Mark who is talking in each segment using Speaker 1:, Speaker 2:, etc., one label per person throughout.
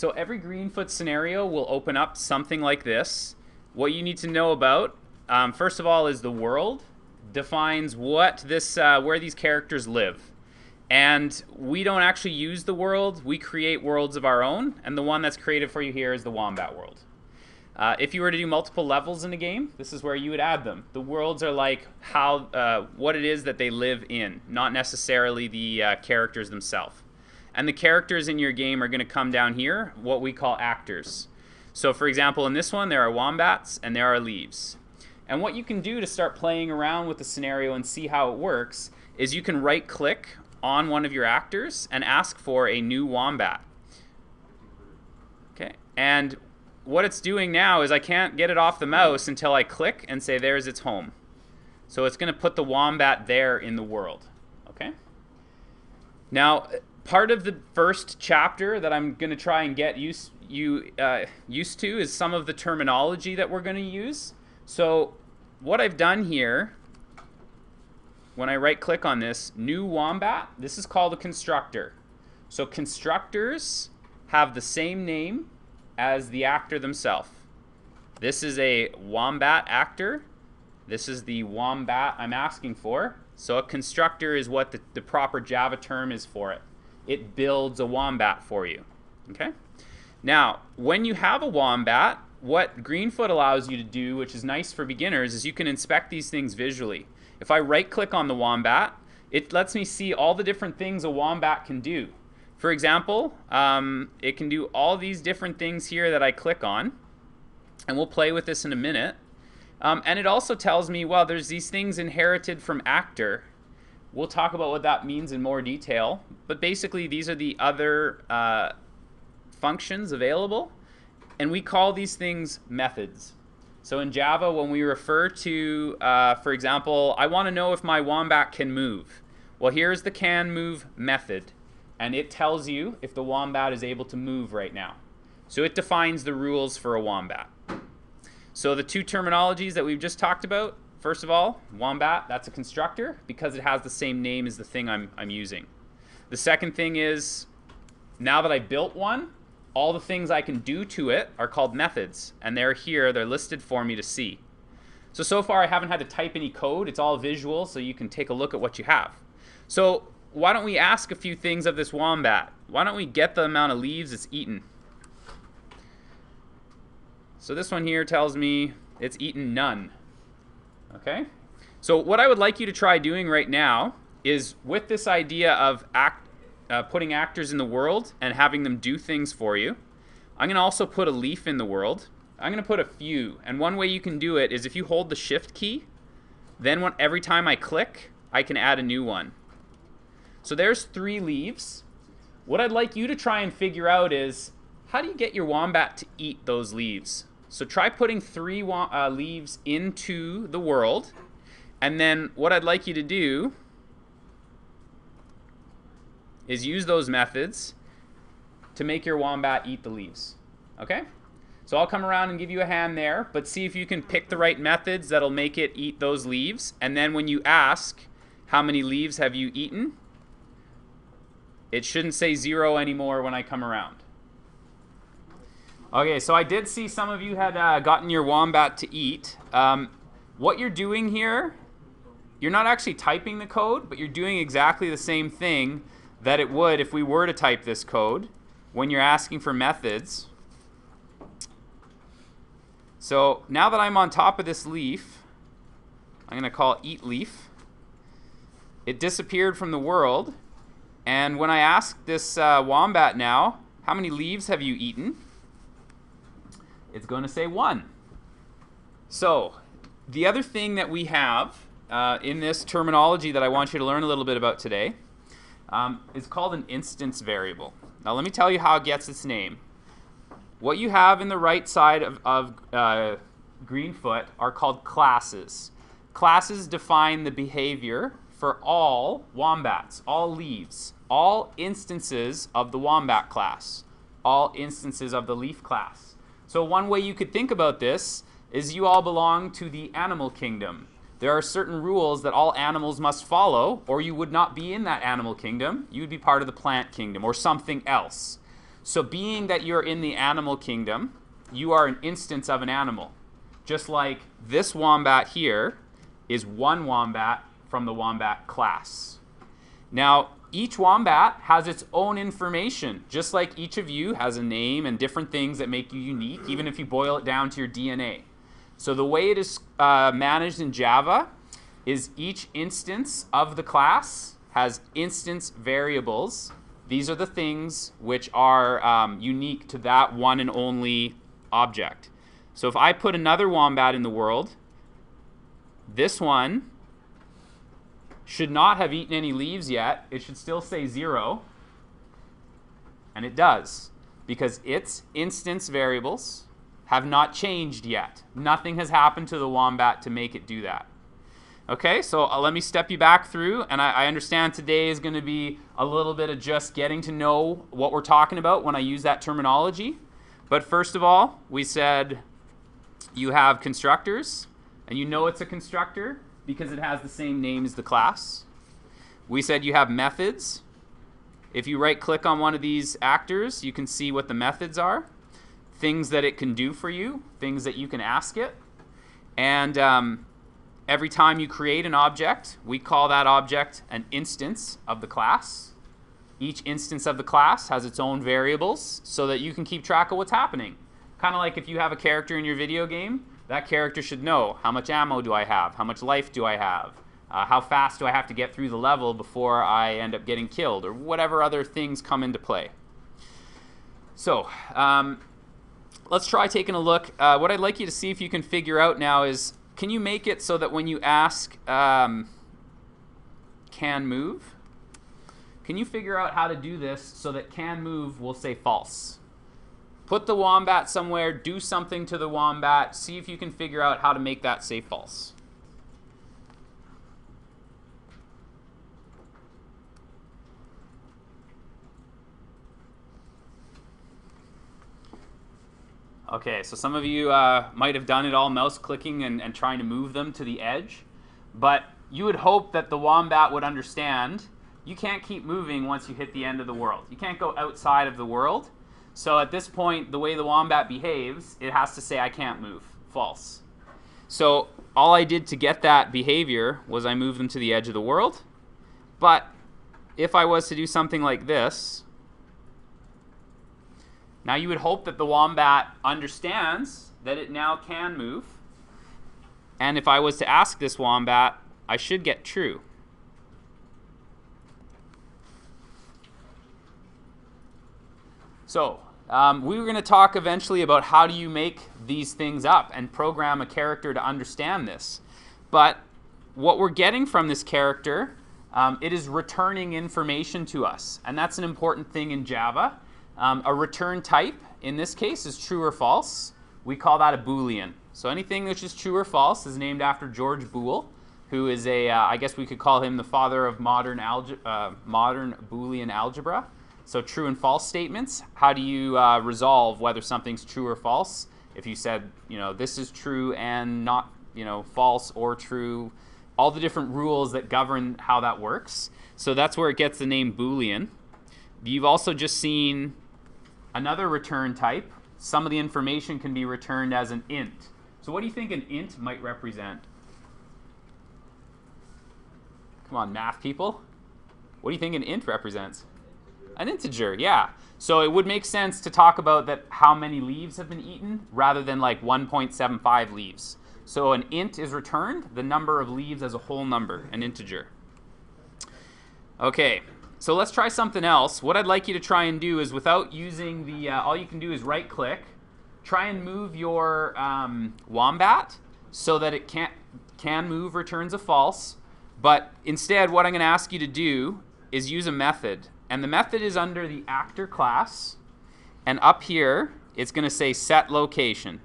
Speaker 1: So every Greenfoot scenario will open up something like this. What you need to know about, first of all, is the world defines what this, where these characters live. And we don't actually use the world. We create worlds of our own, and the one that's created for you here is the Wombat world. If you were to do multiple levels in a game, this is where you would add them. The worlds are like how, what it is that they live in, not necessarily the characters themselves. And the characters in your game are going to come down here, what we call actors. So for example, in this one, there are wombats and there are leaves. And what you can do to start playing around with the scenario and see how it works is you can right-click on one of your actors and ask for a new wombat. Okay, and what it's doing now is I can't get it off the mouse until I click and say there's its home. So it's going to put the wombat there in the world. Okay. Now, part of the first chapter that I'm going to try and get used to is some of the terminology that we're going to use. So what I've done here, when I right click on this, new wombat, this is called a constructor. So constructors have the same name as the actor themselves. This is a wombat actor. This is the wombat I'm asking for. So a constructor is what the proper Java term is for it. It builds a wombat for you. Okay? Now, when you have a wombat, what Greenfoot allows you to do, which is nice for beginners, is you can inspect these things visually. If I right-click on the wombat, it lets me see all the different things a wombat can do. For example, it can do all these different things here that I click on, and we'll play with this in a minute. And it also tells me, well, there's these things inherited from actor. We'll talk about what that means in more detail, but basically these are the other functions available, and we call these things methods. So in Java, when we refer to, for example, I want to know if my wombat can move. Well, here's the can move method, and it tells you if the wombat is able to move right now. So it defines the rules for a wombat. So the two terminologies that we've just talked about, first of all, wombat, that's a constructor because it has the same name as the thing I'm using. The second thing is, now that I built one, all the things I can do to it are called methods, and they're here, they're listed for me to see. So far I haven't had to type any code, it's all visual, so you can take a look at what you have. So why don't we ask a few things of this wombat? Why don't we get the amount of leaves it's eaten? So this one here tells me it's eaten none. Okay? So what I would like you to try doing right now is, with this idea of putting actors in the world and having them do things for you, I'm going to also put a leaf in the world. I'm going to put a few. And one way you can do it is if you hold the shift key, then every time I click, I can add a new one. So there's 3 leaves. What I'd like you to try and figure out is, how do you get your wombat to eat those leaves? So try putting 3 leaves into the world, and then what I'd like you to do is use those methods to make your wombat eat the leaves. Okay? So I'll come around and give you a hand there, but see if you can pick the right methods that'll make it eat those leaves, and then when you ask, how many leaves have you eaten? It shouldn't say 0 anymore when I come around. Okay, so I did see some of you had gotten your wombat to eat. What you're doing here, you're not actually typing the code, but you're doing exactly the same thing that it would if we were to type this code when you're asking for methods. So now that I'm on top of this leaf, I'm going to call eat leaf. It disappeared from the world. And when I ask this wombat now, how many leaves have you eaten? It's going to say 1. So the other thing that we have in this terminology that I want you to learn a little bit about today is called an instance variable. Now let me tell you how it gets its name. What you have in the right side of Greenfoot are called classes. Classes define the behavior for all wombats, all leaves, all instances of the wombat class, all instances of the leaf class. So one way you could think about this is you all belong to the animal kingdom. There are certain rules that all animals must follow, or you would not be in that animal kingdom. You would be part of the plant kingdom or something else. So being that you're in the animal kingdom, you are an instance of an animal. Just like this wombat here is one wombat from the wombat class. Now, each wombat has its own information, just like each of you has a name and different things that make you unique, even if you boil it down to your DNA. So the way it is managed in Java is each instance of the class has instance variables. These are the things which are unique to that one and only object. So if I put another wombat in the world, this one should not have eaten any leaves yet. It should still say 0. And it does, because its instance variables have not changed yet. Nothing has happened to the wombat to make it do that. Okay, so let me step you back through, and I understand today is going to be a little bit of just getting to know what we're talking about when I use that terminology. But first of all, we said you have constructors, and you know it's a constructor because it has the same name as the class. We said you have methods. If you right-click on one of these actors, you can see what the methods are, things that it can do for you, things that you can ask it. And every time you create an object, we call that object an instance of the class. Each instance of the class has its own variables so that you can keep track of what's happening. Kind of like if you have a character in your video game, that character should know how much ammo do I have, how much life do I have, how fast do I have to get through the level before I end up getting killed, or whatever other things come into play. So let's try taking a look. What I'd like you to see if you can figure out now is, can you make it so that when you ask can move, can you figure out how to do this so that can move will say false? Put the wombat somewhere, do something to the wombat, see if you can figure out how to make that say false. Okay, so some of you might have done it all mouse clicking and trying to move them to the edge, but you would hope that the wombat would understand you can't keep moving once you hit the end of the world. You can't go outside of the world. So at this point, the way the wombat behaves, it has to say, I can't move. False. So all I did to get that behavior was I moved them to the edge of the world. But if I was to do something like this, now you would hope that the wombat understands that it now can move. And if I was to ask this wombat, I should get true. So we were going to talk eventually about how do you make these things up and program a character to understand this. But what we're getting from this character, it is returning information to us. And that's an important thing in Java. A return type, in this case, is true or false. We call that a Boolean. So anything which is true or false is named after George Boole, who is I guess we could call him the father of modern Boolean algebra. So true and false statements, how do you resolve whether something's true or false? If you said, this is true and not, false or true, all the different rules that govern how that works. So that's where it gets the name Boolean. You've also just seen another return type. Some of the information can be returned as an int. So what do you think an int might represent? Come on, math people. What do you think an int represents? An integer, yeah. So it would make sense to talk about that how many leaves have been eaten rather than like 1.75 leaves. So an int is returned, the number of leaves as a whole number, an integer. Okay, so let's try something else. What I'd like you to try and do is without using the, all you can do is right click, try and move your wombat so that it can move returns a false. But instead what I'm going to ask you to do is use a method. And the method is under the actor class. And up here, it's going to say set location.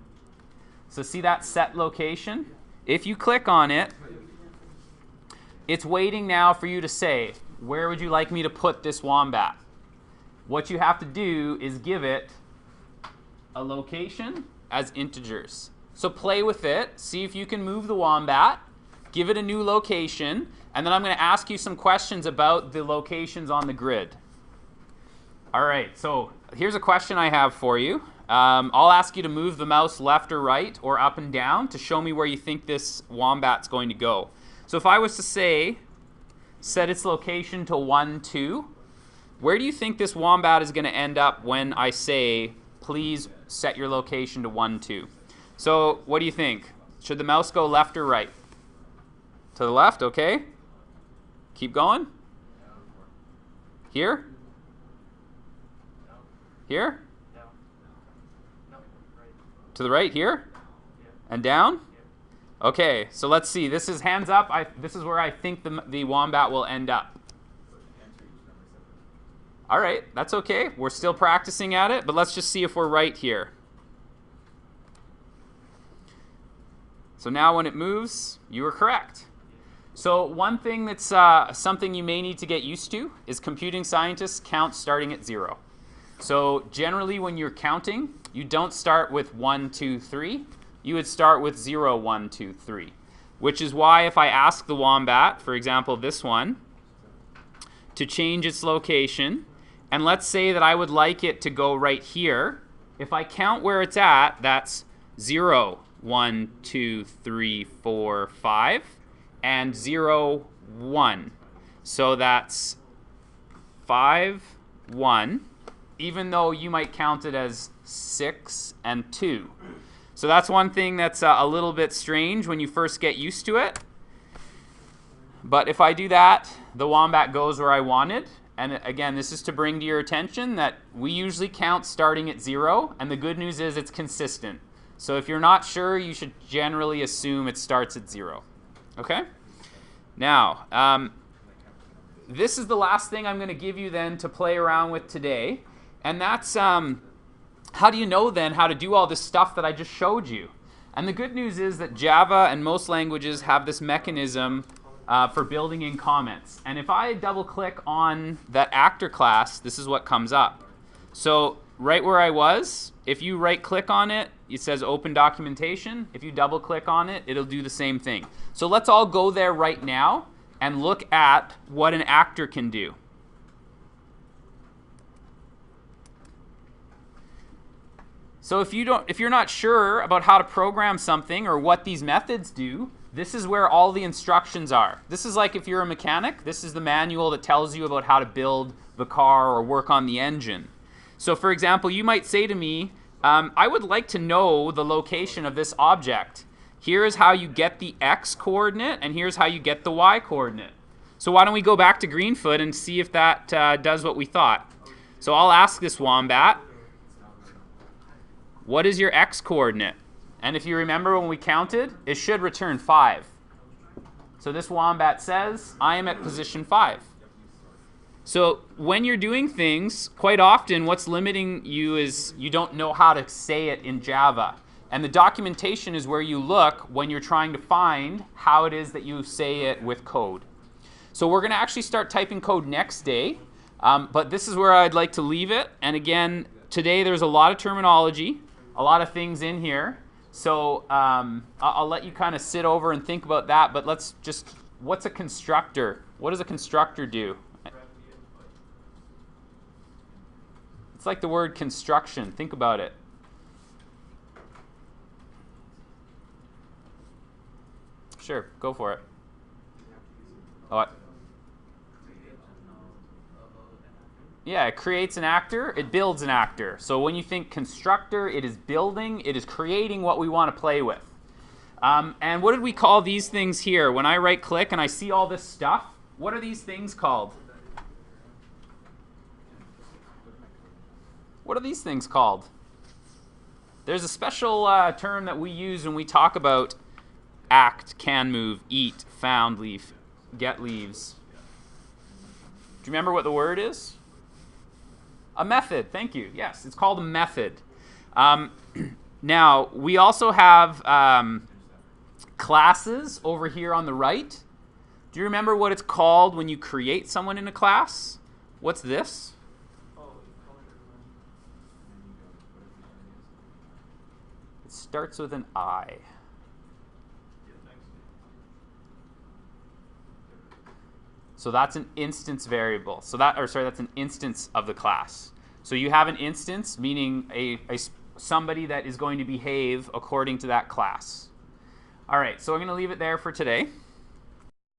Speaker 1: So see that set location? If you click on it, it's waiting now for you to say, where would you like me to put this wombat? What you have to do is give it a location as integers. So play with it, see if you can move the wombat, give it a new location, and then I'm going to ask you some questions about the locations on the grid. All right, so Here's a question I have for you. I'll ask you to move the mouse left or right or up and down to show me where you think this wombat's going to go. So if I was to say, set its location to 1, 2, where do you think this wombat is going to end up when I say, please set your location to 1, 2? So what do you think? Should the mouse go left or right? To the left, okay. Keep going. Here? Here? To the right, here? And down? Okay, so let's see. This is hands up. This is where I think the wombat will end up. All right, that's okay. We're still practicing at it, but let's just see if we're right here. So now when it moves, you were correct. So one thing that's something you may need to get used to is computing scientists count starting at 0. So generally when you're counting, you don't start with 1, 2, 3. You would start with 0, 1, 2, 3. Which is why if I ask the wombat, for example this one, to change its location, and let's say that I would like it to go right here, if I count where it's at, that's 0, 1, 2, 3, 4, 5, and 0, 1. So that's 5, 1, even though you might count it as 6 and 2. So that's one thing that's a little bit strange when you first get used to it. But if I do that, the wombat goes where I wanted. And again, this is to bring to your attention that we usually count starting at 0, and the good news is it's consistent. So if you're not sure, you should generally assume it starts at 0. Okay? Now, this is the last thing I'm going to give you then to play around with today. And that's how do you know then how to do all this stuff that I just showed you? And the good news is that Java and most languages have this mechanism for building in comments. And if I double click on that actor class, this is what comes up. So right where I was, if you right click on it, it says open documentation. If you double click on it, it'll do the same thing. So let's all go there right now and look at what an actor can do. So if you're not sure about how to program something or what these methods do, this is where all the instructions are. This is like if you're a mechanic, this is the manual that tells you about how to build the car or work on the engine. So for example, you might say to me, I would like to know the location of this object. Here is how you get the x coordinate, and here's how you get the y coordinate. So why don't we go back to Greenfoot and see if that does what we thought. So I'll ask this wombat, what is your x coordinate? And if you remember when we counted, it should return 5. So this wombat says, I am at position 5. So when you're doing things, quite often what's limiting you is you don't know how to say it in Java. And the documentation is where you look when you're trying to find how it is that you say it with code. So we're going to actually start typing code next day. But this is where I'd like to leave it. And again, today there's a lot of terminology, a lot of things in here. So I'll let you kind of sit over and think about that. But let's just, what's a constructor? What does a constructor do? It's like the word construction. Think about it. Sure, go for it. Oh, yeah, it creates an actor, it builds an actor. So when you think constructor, it is building, it is creating what we want to play with. And what did we call these things here? When I right click and I see all this stuff, what are these things called? What are these things called? There's a special term that we use when we talk about act, can move, eat, found, leaf, get leaves. Do you remember what the word is? A method, thank you. Yes, it's called a method. Now, we also have classes over here on the right. Do you remember what it's called when you create someone in a class? What's this? It starts with an I. So that's an instance variable. So that's an instance of the class. So you have an instance, meaning somebody that is going to behave according to that class. All right, so I'm going to leave it there for today.